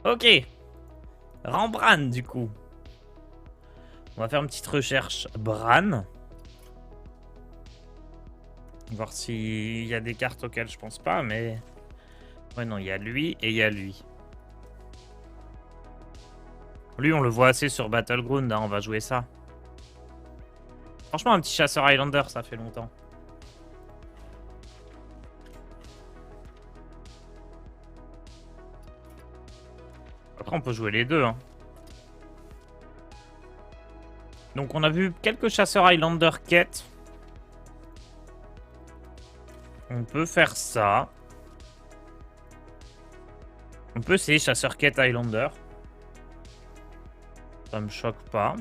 Ok. Rembran, du coup. On va faire une petite recherche. Bran. Voir s'il y a des cartes auxquelles je pense pas, mais... Ouais, non, il y a lui et il y a lui. Lui, on le voit assez sur Battleground, hein, on va jouer ça. Franchement, un petit chasseur Highlander, ça fait longtemps. Après, on peut jouer les deux, hein. Donc, on a vu quelques chasseurs Highlander quête. On peut faire ça. On peut essayer chasseur quête Highlander. Ça me choque pas.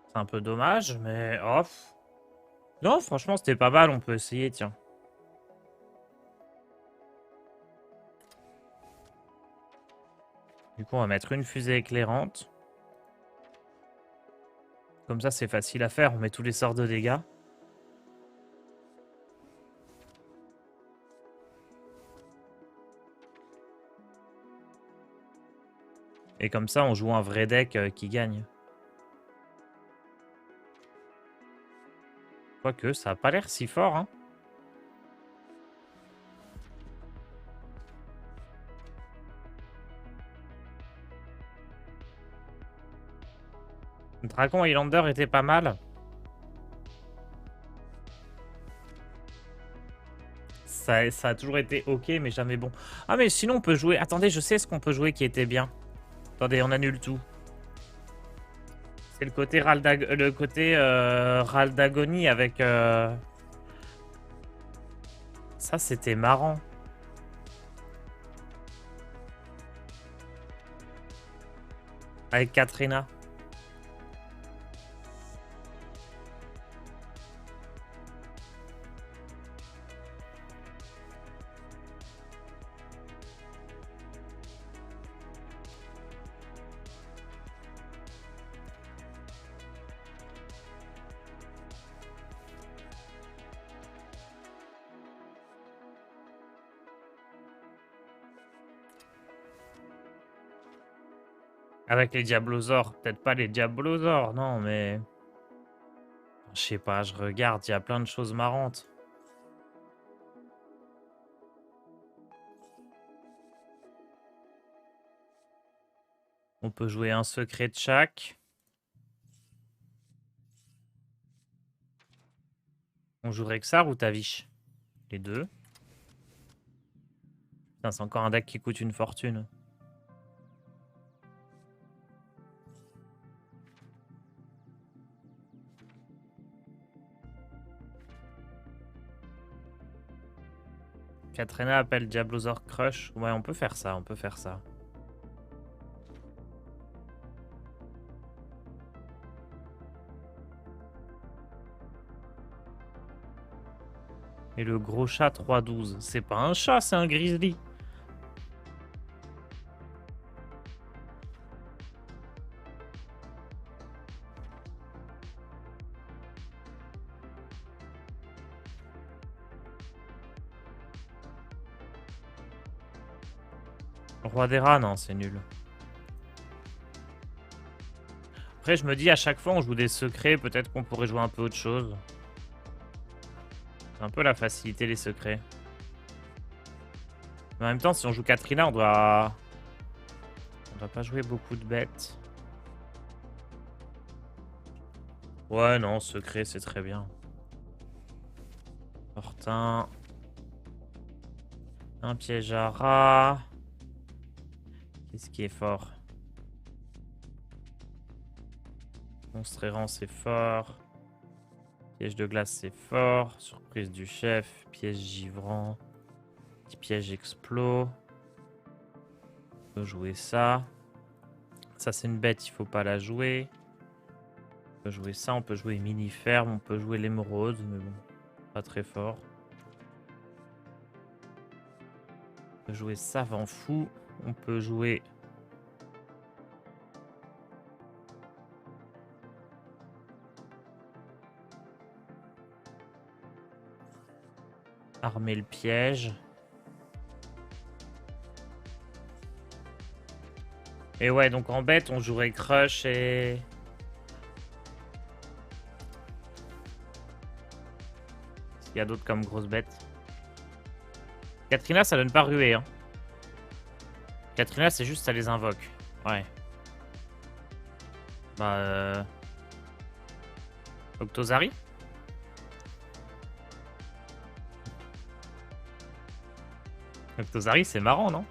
C'est un peu dommage, mais off. Non, franchement, c'était pas mal. On peut essayer, tiens. Du coup, on va mettre une fusée éclairante. Comme ça, c'est facile à faire. On met tous les sorts de dégâts. Et comme ça, on joue un vrai deck qui gagne. Quoique, ça a pas l'air si fort, hein. Le Dragon Highlander était pas mal. Ça a toujours été ok, mais jamais bon. Ah, mais sinon, on peut jouer... Attendez, je sais ce qu'on peut jouer qui était bien. Attendez, on annule tout. C'est le côté Raldagonie avec... Ça, c'était marrant. Avec Katrina. Avec les Diablosaures. Peut-être pas les Diablosaures, non, mais... Je sais pas, je regarde, il y a plein de choses marrantes. On peut jouer un secret de chaque. On jouerait que ça ou Tavish? Les deux. Putain, c'est encore un deck qui coûte une fortune. Katrina appelle Diablosaur Crush. Ouais, on peut faire ça, on peut faire ça. Et le gros chat 3-12. C'est pas un chat, c'est un grizzly. Roi des rats, non, c'est nul. Après, je me dis, à chaque fois, on joue des secrets. Peut-être qu'on pourrait jouer un peu autre chose. C'est un peu la facilité, les secrets. Mais en même temps, si on joue Katrina, on doit... On doit pas jouer beaucoup de bêtes. Ouais, non, secret, c'est très bien. Fortin. Un piège à rat. Qu'est-ce qui est fort? Monstre errant, c'est fort. Piège de glace, c'est fort. Surprise du chef. Piège givrant. Petit piège explos. On peut jouer ça. Ça, c'est une bête, il faut pas la jouer. On peut jouer ça, on peut jouer mini-ferme, on peut jouer l'émeraude, mais bon, pas très fort. On peut jouer savant fou. On peut jouer... Armer le piège. Et ouais, donc en bête, on jouerait Crush et... Il y a d'autres comme grosse bête. Katrina, ça donne pas ruée. Hein. Katrina, c'est juste ça les invoque. Ouais. Bah... Octozari. Octozari, c'est marrant, non?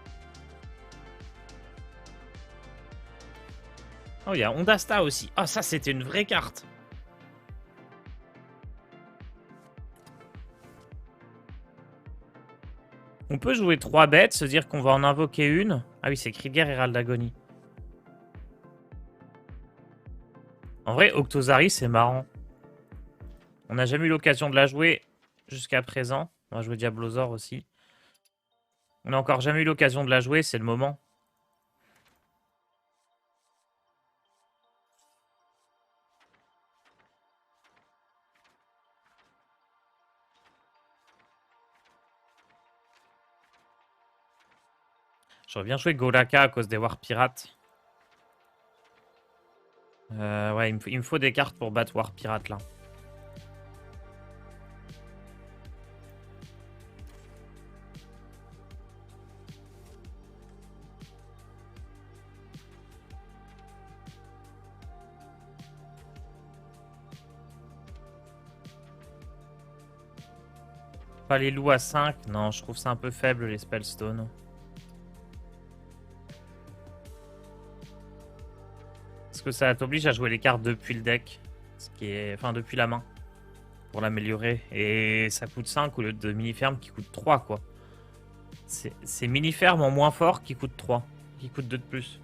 Oh, il y a Ondasta aussi. Ah, ça, c'était une vraie carte. On peut jouer 3 bêtes, se dire qu'on va en invoquer une. Ah oui, c'est Krieger et Herald d'Agonie. En vrai, Octozari, c'est marrant. On n'a jamais eu l'occasion de la jouer jusqu'à présent. On va jouer Diablosaur aussi. On n'a encore jamais eu l'occasion de la jouer, c'est le moment. J'aurais bien joué Golaka à cause des War Pirates. Ouais, il me faut des cartes pour battre War Pirate là. Pas les loups à 5. Non, je trouve ça un peu faible les Spellstones. Parce que ça t'oblige à jouer les cartes depuis le deck. Ce qui est... Enfin, depuis la main. Pour l'améliorer. Et ça coûte 5 au lieu de mini-ferme qui coûte 3 quoi. C'est mini-ferme en moins fort qui coûte 3. Qui coûte 2 de plus.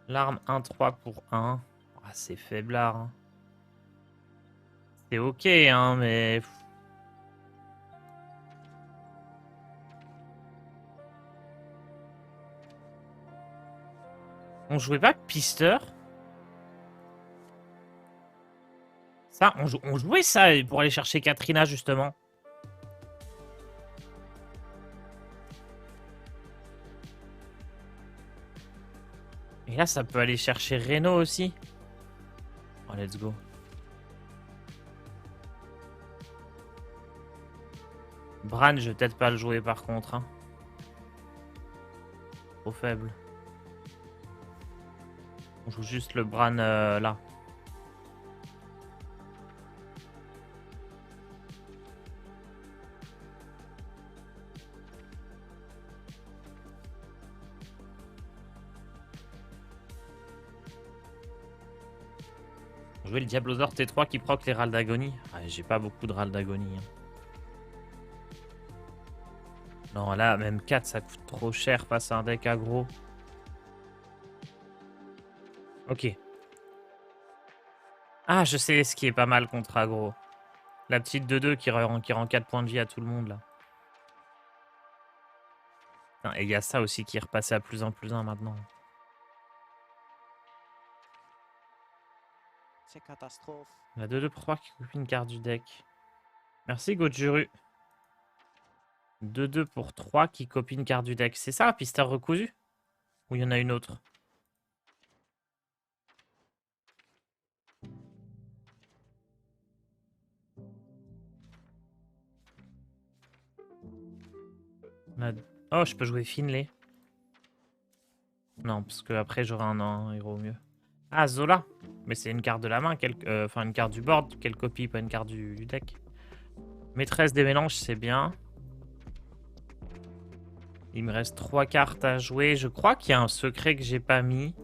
L'arme 1-3 pour 1. Ah, c'est faiblard. Hein. C'est ok, hein, mais... On jouait pas Pister? Ça, on jouait ça pour aller chercher Katrina, justement. Et là, ça peut aller chercher Reno aussi. Oh, let's go. Bran, je vais peut-être pas le jouer par contre. Hein. Trop faible. On joue juste le Bran là. On jouait le Diablosaur T3 qui proc les Râles d'Agonie. Ah, j'ai pas beaucoup de Râles d'Agonie. Hein. Non, là, même 4, ça coûte trop cher face à un deck aggro. Ok. Ah, je sais ce qui est pas mal contre aggro. La petite 2-2 qui rend 4 points de vie à tout le monde, là. Et il y a ça aussi qui est repassé à plus 1 maintenant. C'est catastrophe. La 2-2 pour 3 qui coupe une carte du deck. Merci Gojuru. 2-2 pour 3 qui copie une carte du deck. C'est ça, Pister recousu? Ou il y en a une autre? Oh, je peux jouer Finlay. Non, parce que après j'aurai un héros mieux. Ah, Zola. Mais c'est une carte de la main, enfin une carte du board. Quelle copie, pas une carte du deck. Maîtresse des mélanges, c'est bien. Il me reste 3 cartes à jouer. Je crois qu'il y a un secret que j'ai pas mis.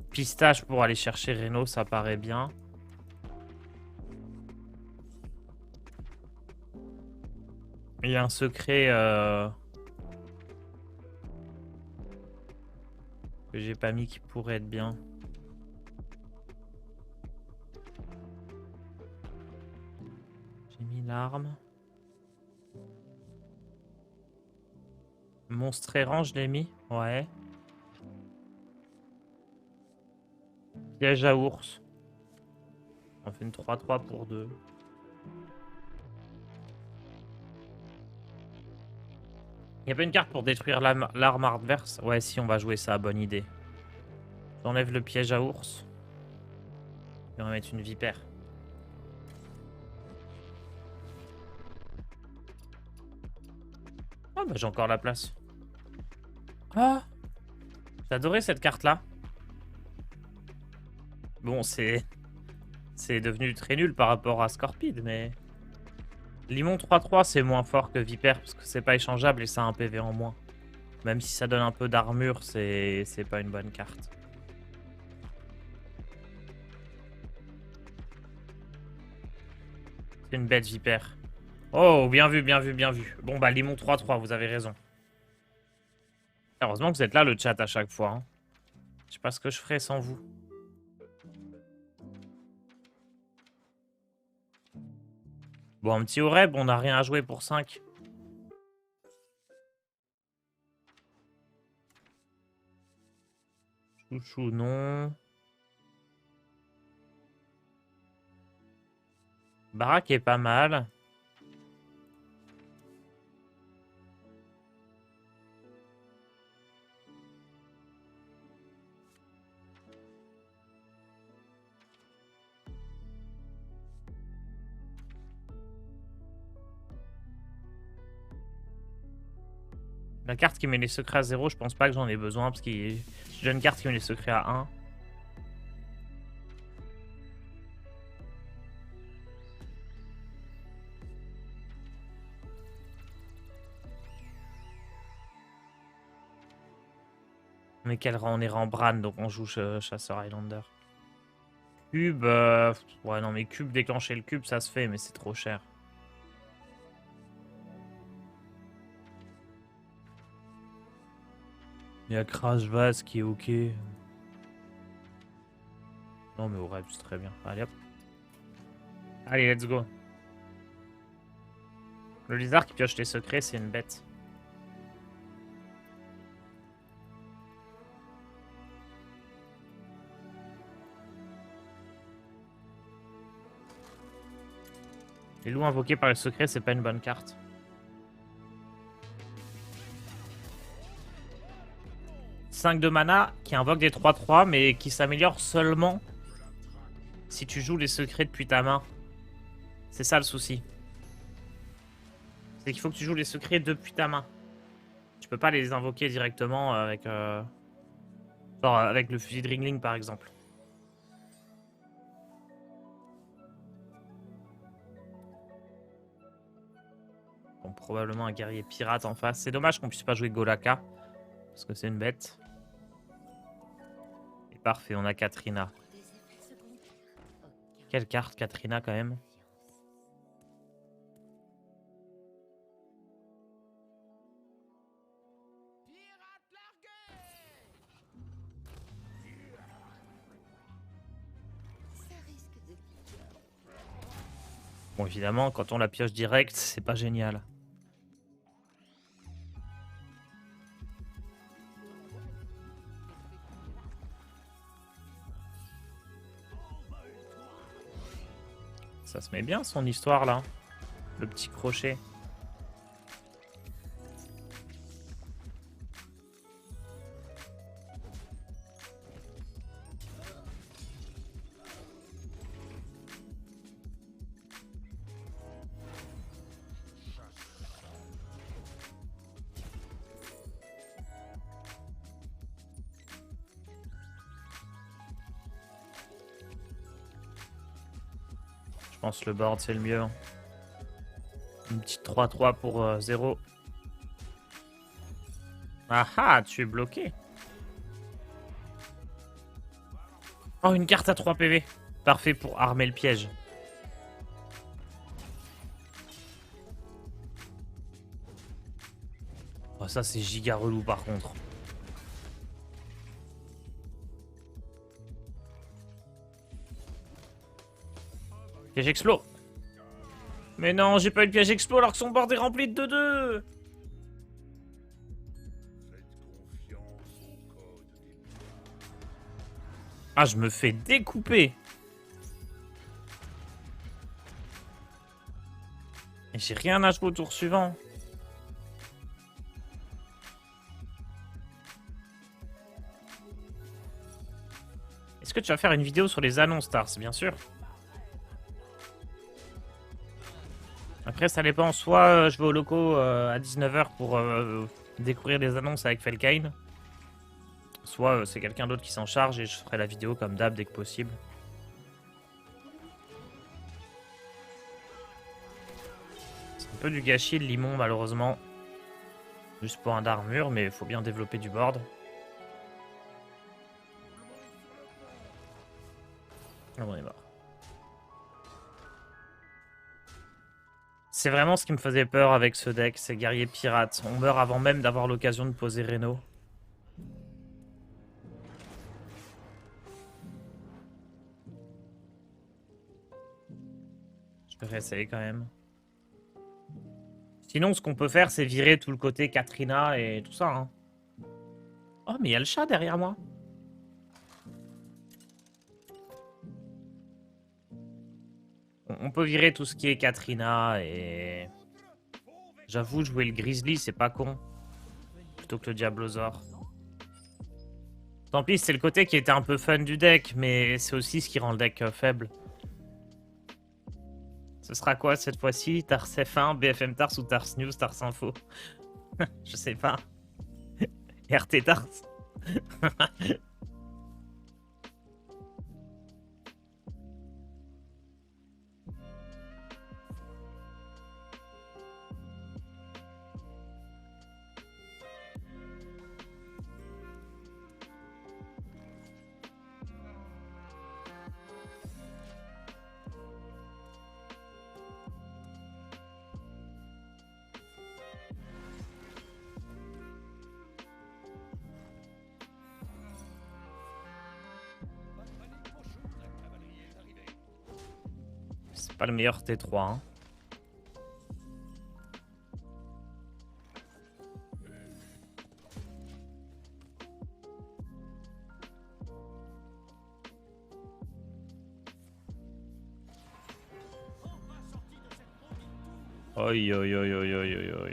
Pistache pour aller chercher Reno, ça paraît bien. Il y a un secret que j'ai pas mis qui pourrait être bien. J'ai mis l'arme. Monstre errant, je l'ai mis. Ouais. Piège à ours. On fait une 3-3 pour 2. Y a pas une carte pour détruire l'arme adverse? Ouais, si, on va jouer ça, bonne idée. J'enlève le piège à ours. Et on va mettre une vipère. Ah bah j'ai encore la place. Ah, j'adorais cette carte-là. Bon, c'est devenu très nul par rapport à Scorpide, mais... Limon 3-3, c'est moins fort que Vipère, parce que c'est pas échangeable et ça a un PV en moins. Même si ça donne un peu d'armure, c'est pas une bonne carte. C'est une bête Vipère. Oh, bien vu, bien vu, bien vu. Bon bah, Limon 3-3, vous avez raison. Heureusement que vous êtes là, le chat, à chaque fois. Hein. Je sais pas ce que je ferais sans vous. Bon, un petit Oreb, on n'a rien à jouer pour 5. Chouchou, non. Barak est pas mal. La carte qui met les secrets à 0, je pense pas que j'en ai besoin parce qu'il j'ai une carte qui met les secrets à 1. Mais quel rang? On est rang Bran, donc on joue chasseur Highlander. Cube, ouais non mais cube, déclencher le cube ça se fait mais c'est trop cher. Il y a Crash Vase qui est ok. Non mais au rêve c'est très bien. Allez hop. Allez let's go. Le lézard qui pioche les secrets c'est une bête. Les loups invoqués par le secret c'est pas une bonne carte. « 5 de mana qui invoque des 3-3 mais qui s'améliore seulement si tu joues les secrets depuis ta main. C'est ça le souci. C'est qu'il faut que tu joues les secrets depuis ta main. Tu peux pas les invoquer directement avec... genre avec le fusil de Ringling par exemple. Bon, probablement un guerrier pirate en face. C'est dommage qu'on puisse pas jouer Golaka. Parce que c'est une bête. Et parfait, on a Katrina. Quelle carte Katrina quand même. Bon évidemment, quand on la pioche direct, c'est pas génial. Ça se met bien son histoire là. Le petit crochet. Je pense le board c'est le mieux. Une petite 3-3 pour 0. Ah ah, tu es bloqué. Oh, une carte à 3 PV. Parfait pour armer le piège. Oh, ça c'est giga relou par contre. Piège explo. Mais non, j'ai pas eu de piège explo alors que son board est rempli de 2-2. Ah, je me fais découper. Et j'ai rien à jouer au tour suivant. Est-ce que tu vas faire une vidéo sur les annonces, Tars? Bien sûr. Après, ça dépend. Soit je vais au loco à 19h pour découvrir les annonces avec Felkane. Soit c'est quelqu'un d'autre qui s'en charge et je ferai la vidéo comme d'hab dès que possible. C'est un peu du gâchis le limon, malheureusement. Juste pour un d'armure, mais il faut bien développer du board. Ah, on est mort. C'est vraiment ce qui me faisait peur avec ce deck, ces guerriers pirates. On meurt avant même d'avoir l'occasion de poser Reno. Je vais réessayer quand même. Sinon, ce qu'on peut faire, c'est virer tout le côté Katrina et tout ça. Hein. Oh, mais il y a le chat derrière moi. On peut virer tout ce qui est Katrina et... J'avoue, jouer le Grizzly, c'est pas con. Plutôt que le Diablosaur. Tant pis, c'est le côté qui était un peu fun du deck, mais c'est aussi ce qui rend le deck faible. Ce sera quoi cette fois-ci? Tars F1, BFM Tars ou Tars News, Tars Info? Je sais pas. RT Tars. C'est pas le meilleur T3. Hein. Oi, oi, oi, oi, oi, oi, oi.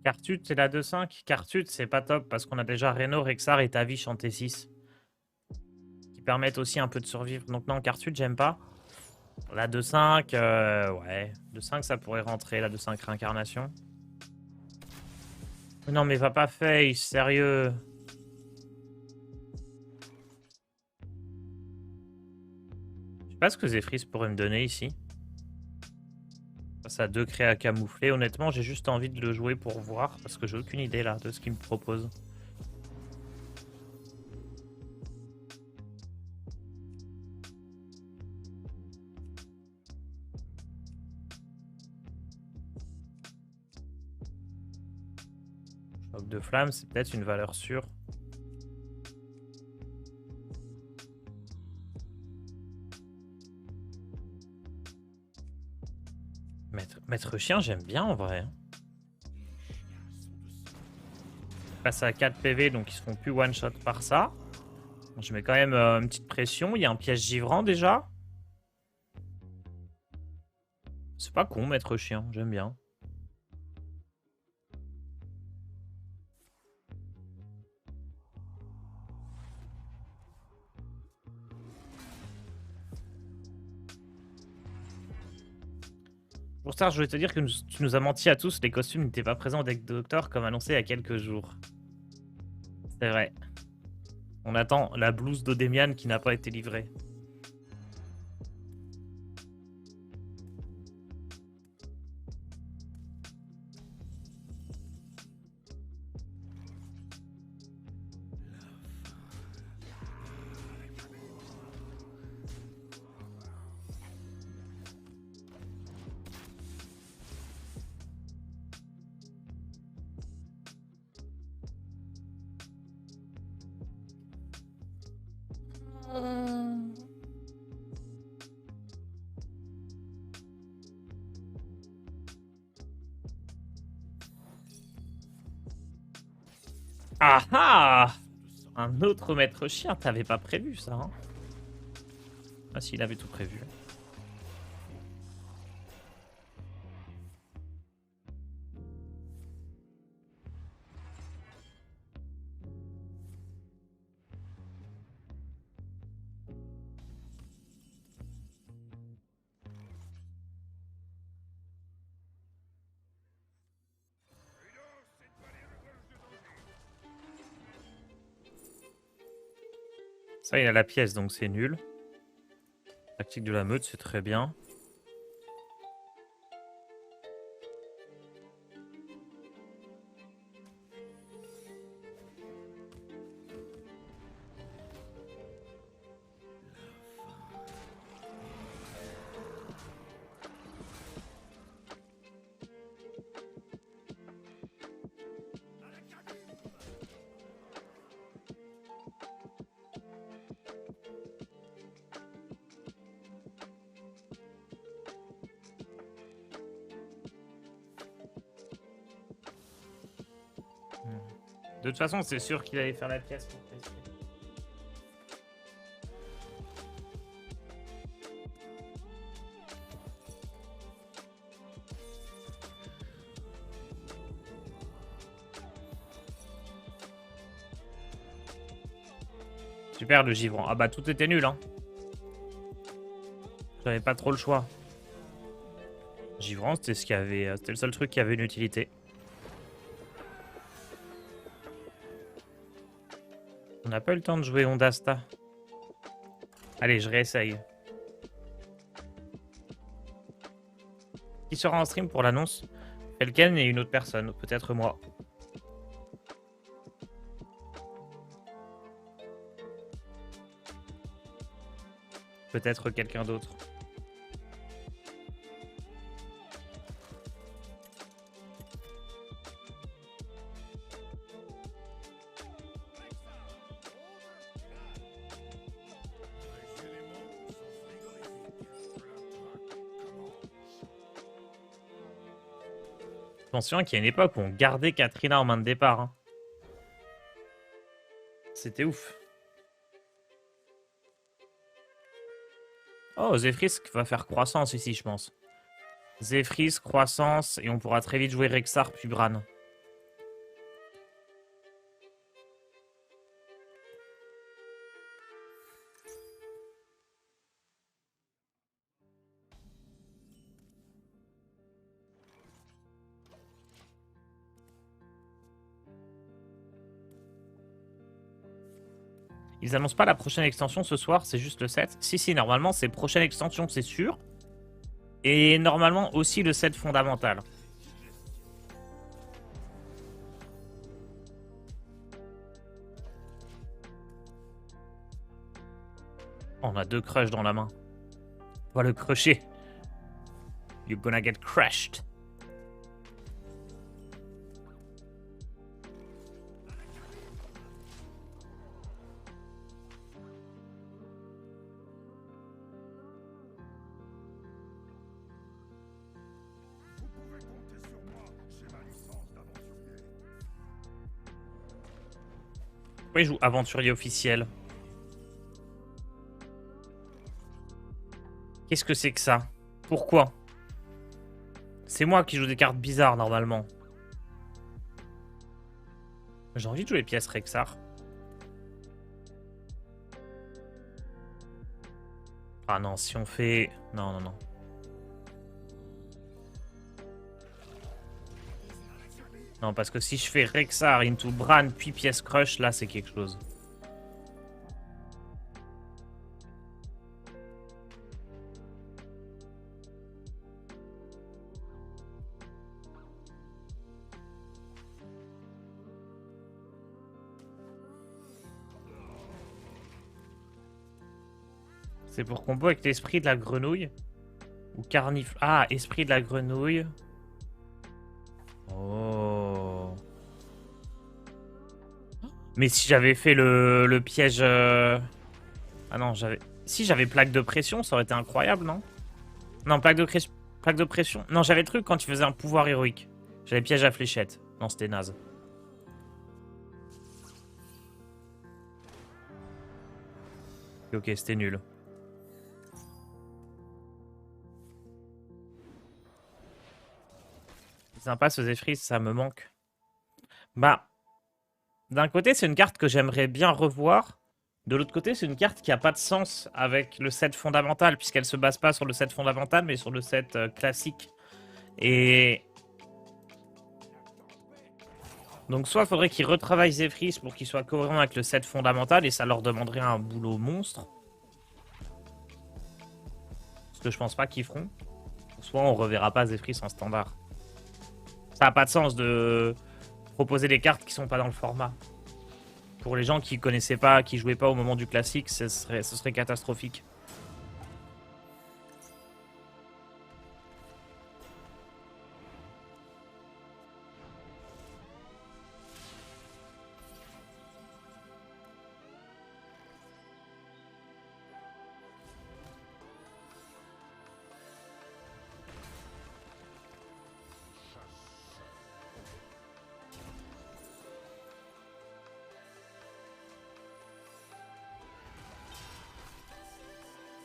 Cartut, c'est la 2-5. Cartut, c'est pas top parce qu'on a déjà Reno, Rexar et Tavish en T6. Qui permettent aussi un peu de survivre. Donc non, Cartut, j'aime pas. La 2-5, ouais. 2-5, ça pourrait rentrer, la 2-5 réincarnation. Non, mais va pas face, sérieux. Je sais pas ce que Zephrys pourrait me donner ici. Ça a 2 créas camouflés. Honnêtement, j'ai juste envie de le jouer pour voir parce que j'ai aucune idée là de ce qu'il me propose. Choc de flamme, c'est peut-être une valeur sûre. Maître chien, j'aime bien en vrai. Ils passent à 4 PV, donc ils se font plus one-shot par ça. Je mets quand même une petite pression. Il y a un piège givrant déjà. C'est pas con, maître chien, j'aime bien. Pour ça, je voulais te dire que tu nous as menti à tous, les costumes n'étaient pas présents au deck Doctor comme annoncé il y a quelques jours. C'est vrai. On attend la blouse d'Odemian qui n'a pas été livrée. Ah ah! Un autre maître chien, t'avais pas prévu ça, hein? Ah si, il avait tout prévu. Ça, il a la pièce, donc c'est nul. Tactique de la meute, c'est très bien. De toute façon, c'est sûr qu'il allait faire la pièce pour tester. Super le givrant. Ah bah tout était nul, hein. J'avais pas trop le choix. Givrant, c'était ce qui avait, c'était le seul truc qui avait une utilité. On n'a pas eu le temps de jouer Ondasta. Allez, je réessaye. Qui sera en stream pour l'annonce? Felken et une autre personne, peut-être moi. Peut-être quelqu'un d'autre. Attention qu'il y a une époque où on gardait Katrina en main de départ. Hein. C'était ouf. Oh, Zephyrisk va faire croissance ici, je pense. Zephyrisk, croissance, et on pourra très vite jouer Rexar puis Bran. Ils annoncent pas la prochaine extension ce soir, c'est juste le 7. Si, normalement, c'est prochaine extension, c'est sûr. Et normalement aussi le set fondamental. On a 2 crushs dans la main. On va le crusher. You're gonna get crushed. Pourquoi il joue aventurier officiel? Qu'est-ce que c'est que ça? Pourquoi? C'est moi qui joue des cartes bizarres normalement. J'ai envie de jouer pièce Rexar. Ah non, si on fait... Non. Non, parce que si je fais Rexar into Bran puis pièce crush, là c'est quelque chose. C'est pour combo avec l'esprit de la grenouille. Ou carnifle. Ah, esprit de la grenouille. Oh. Mais si j'avais fait le piège... Ah non, j'avais... Si j'avais plaque de pression, ça aurait été incroyable, non? Non, plaque de pression. Non, j'avais le truc quand tu faisais un pouvoir héroïque. J'avais piège à fléchette. Non, c'était naze. Ok, c'était nul. C'est sympa ce Zephyr, ça me manque. Bah, d'un côté, c'est une carte que j'aimerais bien revoir. De l'autre côté, c'est une carte qui a pas de sens avec le set fondamental, puisqu'elle se base pas sur le set fondamental, mais sur le set classique. Et donc, soit il faudrait qu'ils retravaillent Zephyr pour qu'il soit cohérent avec le set fondamental, et ça leur demanderait un boulot monstre. Ce que je pense pas qu'ils feront. Soit on reverra pas Zephyr en standard. Ça n'a pas de sens de proposer des cartes qui sont pas dans le format. Pour les gens qui connaissaient pas, qui jouaient pas au moment du classique, ce serait catastrophique.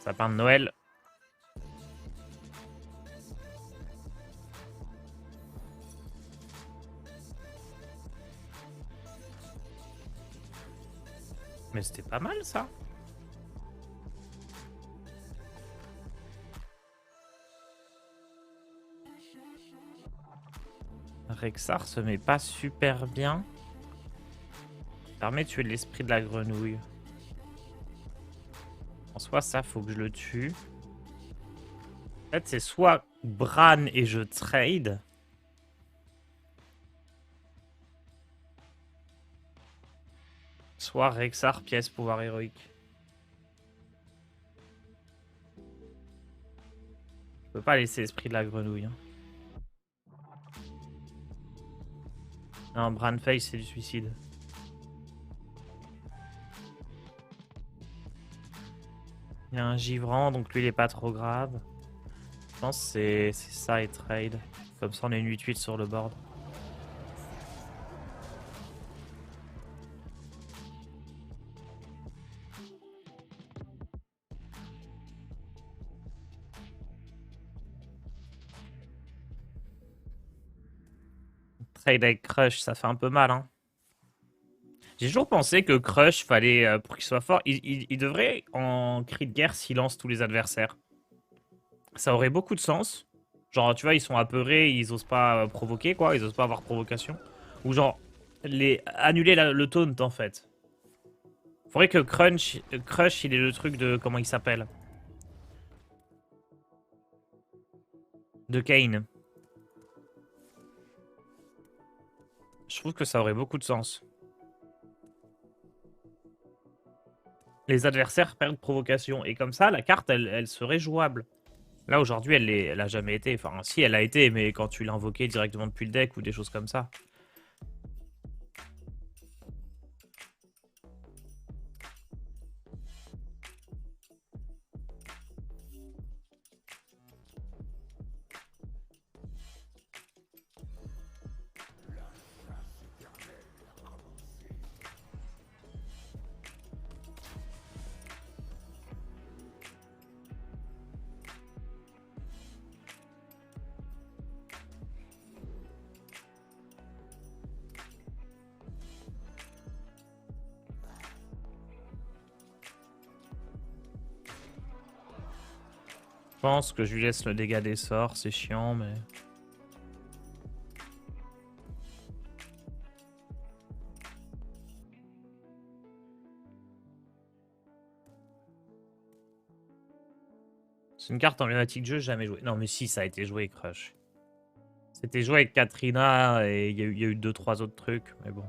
Sapin de Noël. Mais c'était pas mal ça. Rexar se met pas super bien. Permet de tuer l'esprit de la grenouille. En soi, ça, faut que je le tue. En fait, c'est soit Bran et je trade. Soit Rexar, pièce pouvoir héroïque. Je peux pas laisser esprit de la grenouille. Hein. Non, Bran Face, c'est du suicide. Il y a un givrant, donc lui, il est pas trop grave. Je pense que c'est ça et trade. Comme ça, on a une 8-8 sur le board. Trade avec Crush, ça fait un peu mal. Hein. J'ai toujours pensé que Crush, fallait, pour qu'il soit fort, il devrait, en cri de guerre, silence tous les adversaires. Ça aurait beaucoup de sens. Genre, tu vois, ils sont apeurés, ils osent pas provoquer, quoi. Ils osent pas avoir provocation. Ou genre, annuler le taunt, en fait. Faudrait que Crush, il ait le truc de... Comment il s'appelle? De Kane. Je trouve que ça aurait beaucoup de sens. Les adversaires perdent provocation. Et comme ça, la carte, elle serait jouable. Là, aujourd'hui, elle a jamais été. Enfin, si, elle a été, mais quand tu l'as invoquée directement depuis le deck ou des choses comme ça. Je pense que je lui laisse le dégât des sorts, c'est chiant, mais... C'est une carte emblématique de jeu, jamais joué. Non, mais si, ça a été joué, Crush. C'était joué avec Katrina et il y a eu 2-3 autres trucs, mais bon.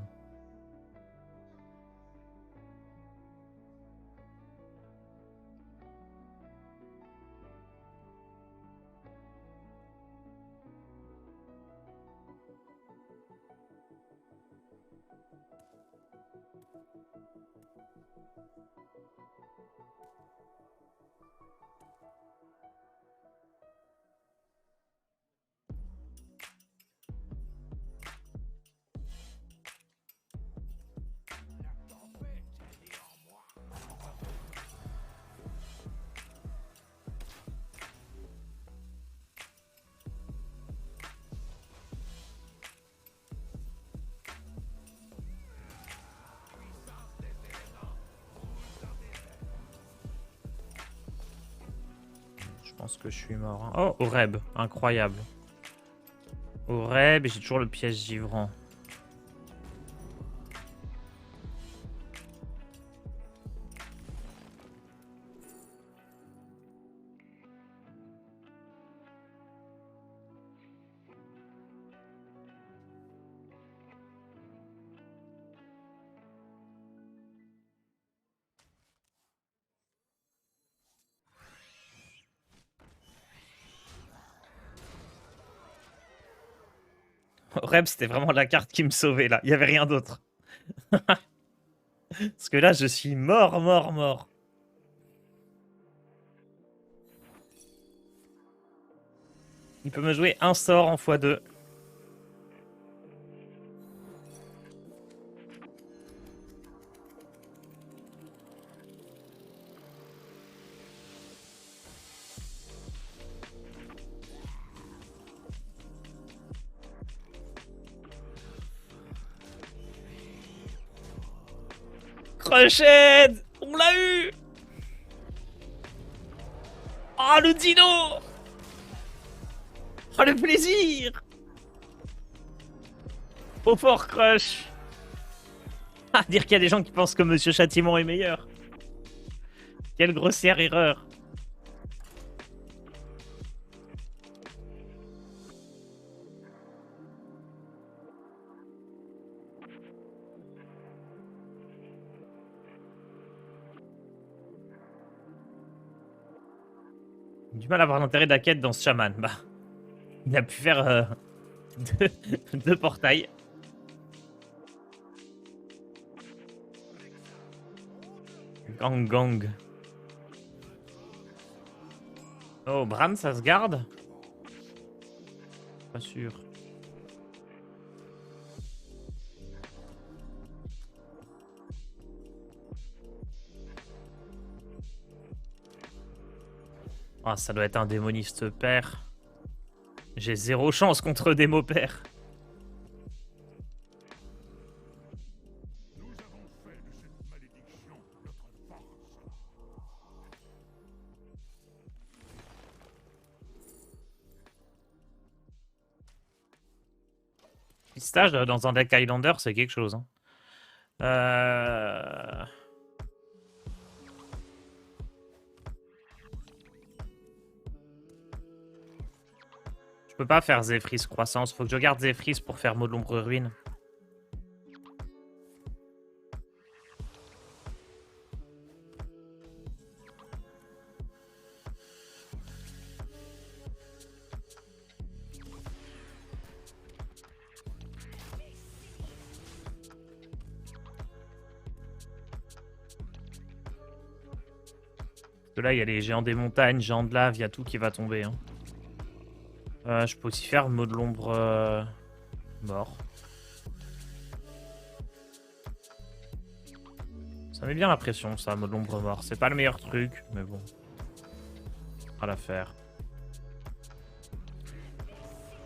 Je pense que je suis mort. Hein. Oh, Oreb, incroyable. Oreb, et j'ai toujours le piège givrant. Oreb, c'était vraiment la carte qui me sauvait là. Il n'y avait rien d'autre. Parce que là, je suis mort, mort, mort. Il peut me jouer un sort en x2. Crochet! On l'a eu! Ah, le dino! Oh, le plaisir! Au fort, Crush! Ah, dire qu'il y a des gens qui pensent que Monsieur Châtiment est meilleur. Quelle grossière erreur. Du mal à voir l'intérêt de la quête dans ce chaman. Bah, il a pu faire deux portails. Gang gang. Oh, Bran, ça se garde? Pas sûr. Ah, ça doit être un démoniste père. J'ai zéro chance contre démo père. Pistage dans un deck Highlander, c'est quelque chose. Hein. Je peux pas faire Zephrys croissance. Faut que je garde Zephrys pour faire mot de l'ombre ruine. Parce que là, il y a les géants des montagnes, géants de lave, il y a tout qui va tomber. Hein. Je peux aussi faire mot de l'ombre mort. Ça met bien la pression, ça, mot de l'ombre mort. C'est pas le meilleur truc, mais bon. À la faire.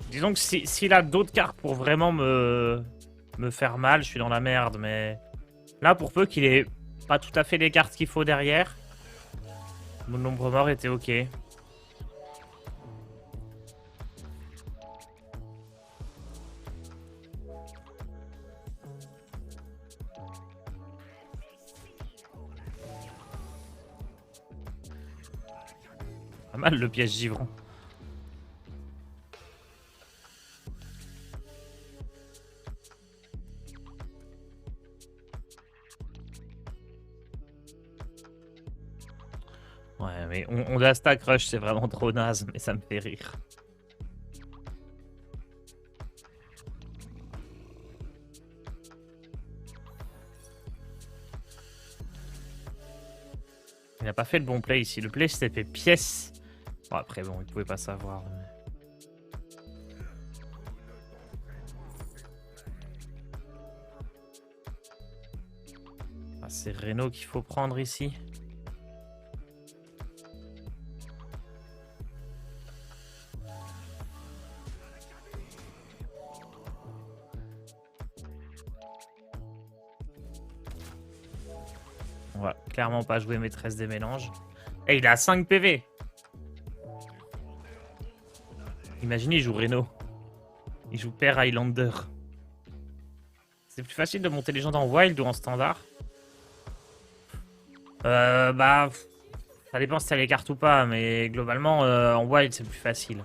Disons que s'il a d'autres cartes pour vraiment me faire mal, je suis dans la merde, mais... Là, pour peu qu'il ait pas tout à fait les cartes qu'il faut derrière, mon nombre mort était ok. Pas mal le piège givrant. Ouais, mais on a stack rush, c'est vraiment trop naze, mais ça me fait rire. Il n'a pas fait le bon play ici. Le play s'était fait pièce. Bon, après, bon, il pouvait pas savoir. Ah, c'est Reno qu'il faut prendre ici. On va clairement pas jouer maîtresse des mélanges. Et il a 5 PV. Imaginez, il joue Reno. Il joue Père Highlander. C'est plus facile de monter les gens dans Wild ou en standard. Bah, ça dépend si t'as les cartes ou pas, mais globalement, en Wild, c'est plus facile.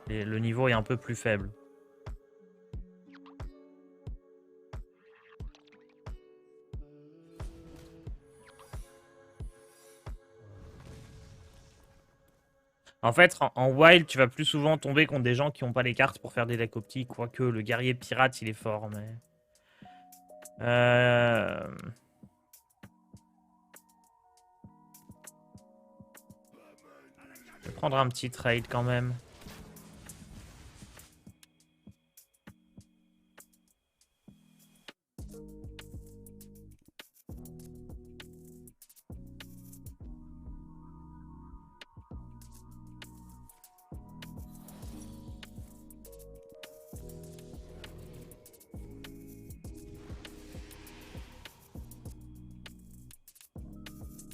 Et le niveau est un peu plus faible. En fait, en Wild, tu vas plus souvent tomber contre des gens qui n'ont pas les cartes pour faire des decks optiques, quoique le guerrier pirate, il est fort, mais... Je vais prendre un petit trade quand même.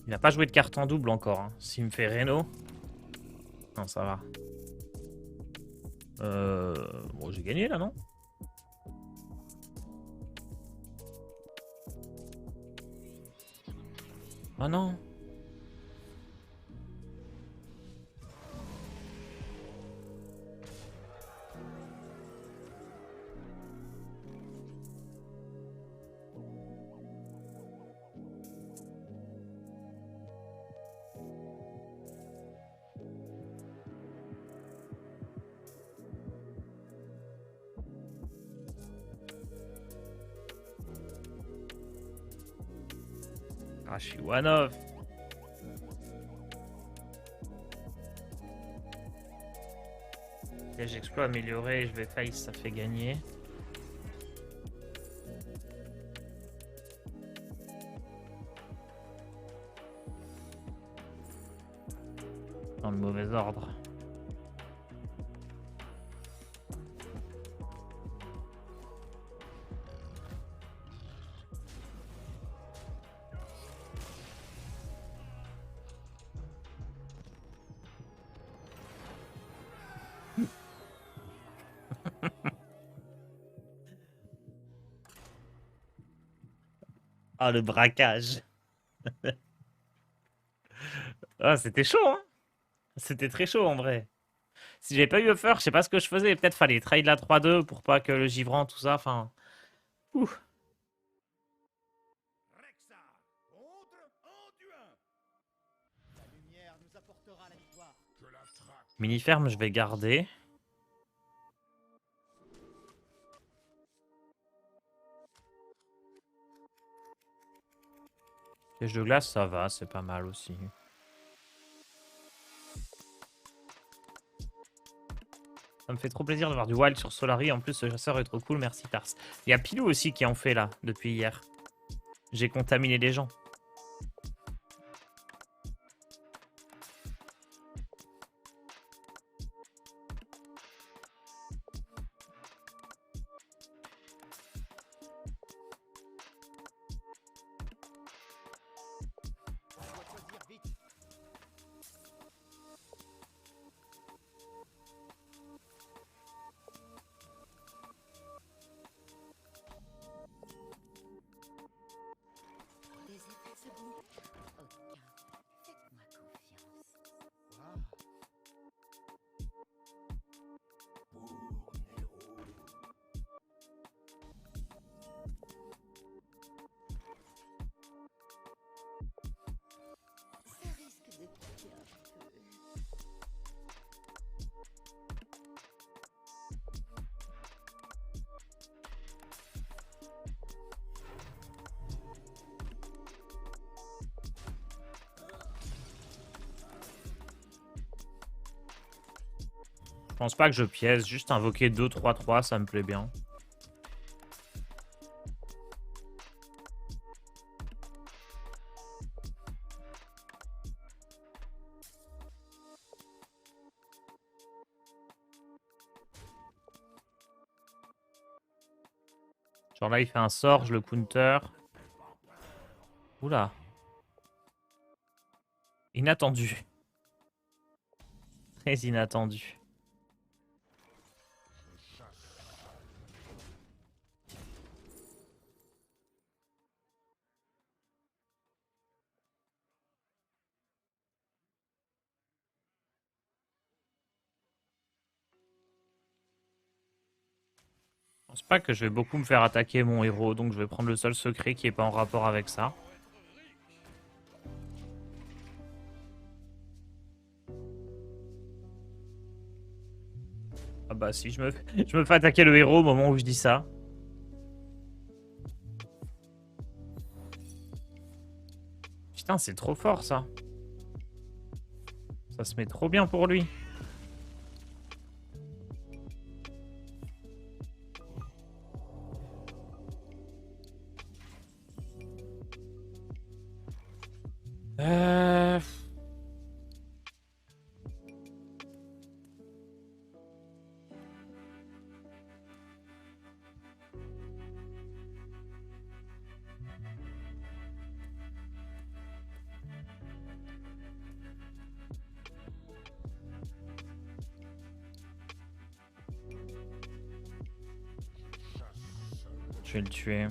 Il n'a pas joué de carte en double encore. Hein. S'il me fait Reno... Non, ça va. Bon, j'ai gagné là, non? Ah non. Ah, je suis one-off. J'exploit amélioré, je vais face, ça fait gagner. Dans le mauvais ordre. Ah, le braquage. Ah, c'était chaud, hein. C'était très chaud, en vrai. Si j'avais pas eu Offer, je sais pas ce que je faisais. Peut-être fallait trade la 3-2 pour pas que le givrant, tout ça, enfin... Ouf. Mini-ferme, je vais garder. Piège de glace, ça va, c'est pas mal aussi. Ça me fait trop plaisir de voir du wild sur Solari. En plus, ce chasseur est trop cool. Merci, Tars. Il y a Pilou aussi qui en fait là, depuis hier. J'ai contaminé les gens. Des effets secondaires? Aucun. Faites-moi confiance. Je pense pas que je pièce, juste invoquer 2-3-3, ça me plaît bien. Genre là, il fait un sort, je le counter. Oula. Inattendu. Très inattendu. Je pense pas que je vais beaucoup me faire attaquer mon héros, donc je vais prendre le seul secret qui est pas en rapport avec ça. Ah bah si, je me fais attaquer le héros au moment où je dis ça. Putain, c'est trop fort ça. Ça se met trop bien pour lui. Euh... Je vais le tuer.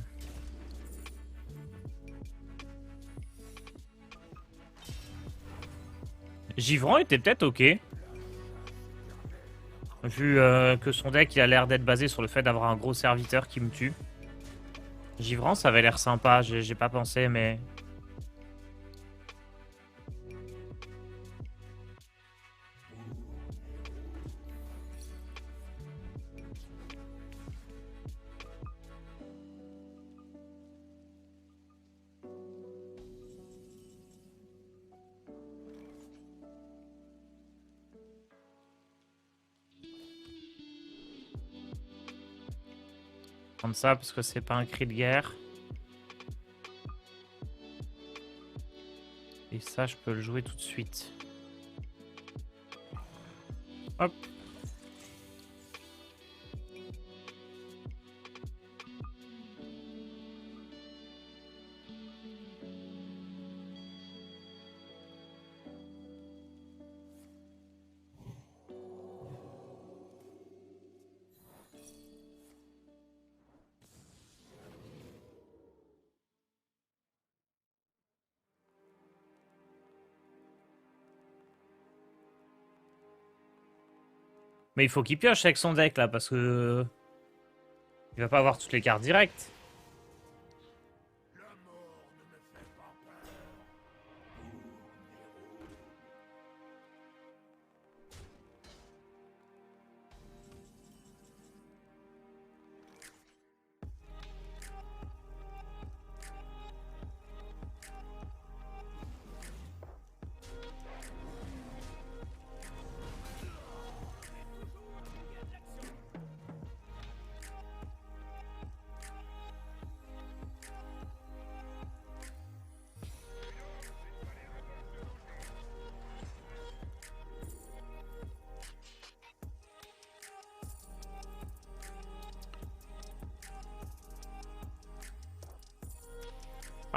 Givran était peut-être ok. Vu que son deck il a l'air d'être basé sur le fait d'avoir un gros serviteur qui me tue. Givran ça avait l'air sympa, j'ai pas pensé mais... Prendre ça parce que c'est pas un cri de guerre. Et ça je peux le jouer tout de suite. Hop. Mais il faut qu'il pioche avec son deck là parce que... Il va pas avoir toutes les cartes directes.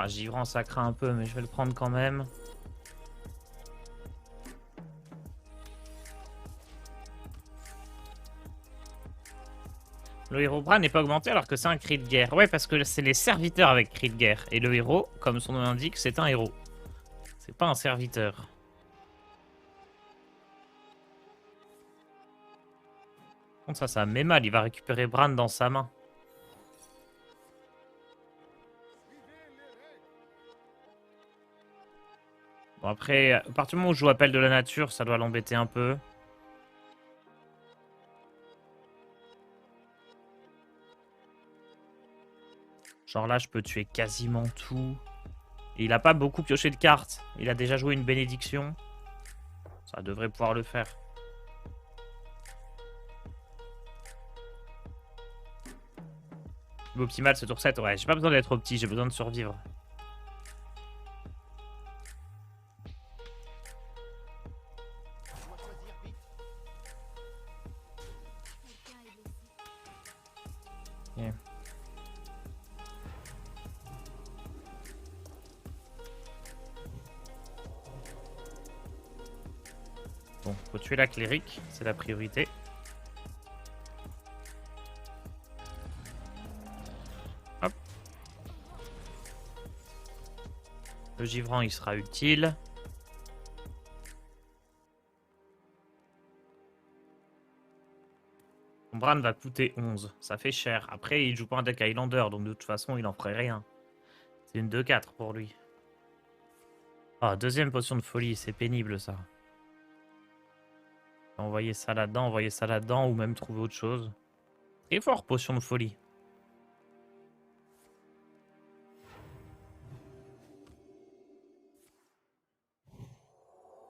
Ah, Givran ça craint un peu mais je vais le prendre quand même. Le héros Bran n'est pas augmenté alors que c'est un cri de guerre. Ouais, parce que c'est les serviteurs avec cri de guerre. Et le héros, comme son nom l'indique, c'est un héros. C'est pas un serviteur. Contre ça me met mal. Il va récupérer Bran dans sa main. Bon, après, à partir du moment où je joue Appel de la Nature, ça doit l'embêter un peu. Genre là, je peux tuer quasiment tout. Et il a pas beaucoup pioché de cartes. Il a déjà joué une bénédiction. Ça devrait pouvoir le faire. Cube optimal ce tour 7. Ouais, j'ai pas besoin d'être au petit, j'ai besoin de survivre. Okay. Bon, faut tuer la cléric, c'est la priorité. Hop. Le givrant, il sera utile. Bran va coûter 11, ça fait cher. Après, il joue pas un deck Highlander, donc de toute façon, il en ferait rien. C'est une 2-4 pour lui. Ah, deuxième potion de folie, c'est pénible ça. Envoyer ça là-dedans, ou même trouver autre chose. Très fort, potion de folie.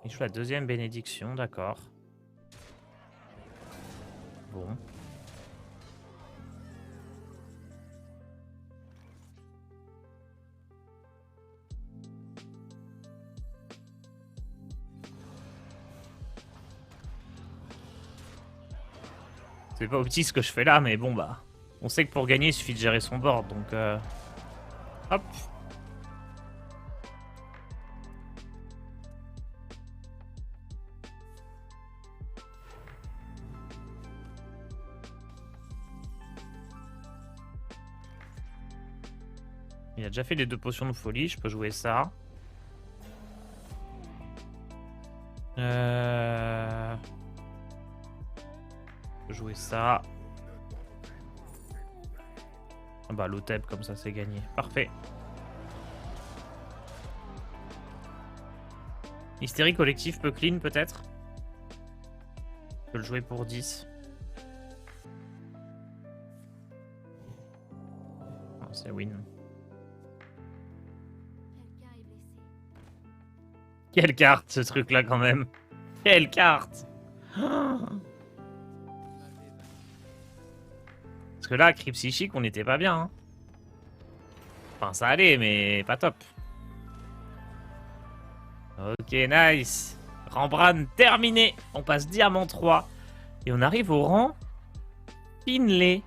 Il joue la deuxième bénédiction, d'accord. Bon. C'est pas petit ce que je fais là, mais bon bah. On sait que pour gagner, il suffit de gérer son board, donc hop. Il a déjà fait les 2 potions de folie, je peux jouer ça. Je peux jouer ça. Ah bah l'Otep, comme ça c'est gagné. Parfait. Hystérie collectif peu clean peut-être. Je peux le jouer pour 10. Oh, c'est win. Quelle carte ce truc là quand même. Quelle carte. Parce que là, cri psychique, on n'était pas bien. Hein. Enfin, ça allait, mais pas top. Ok, nice. Rembran terminé. On passe diamant 3. Et on arrive au rang Finlay.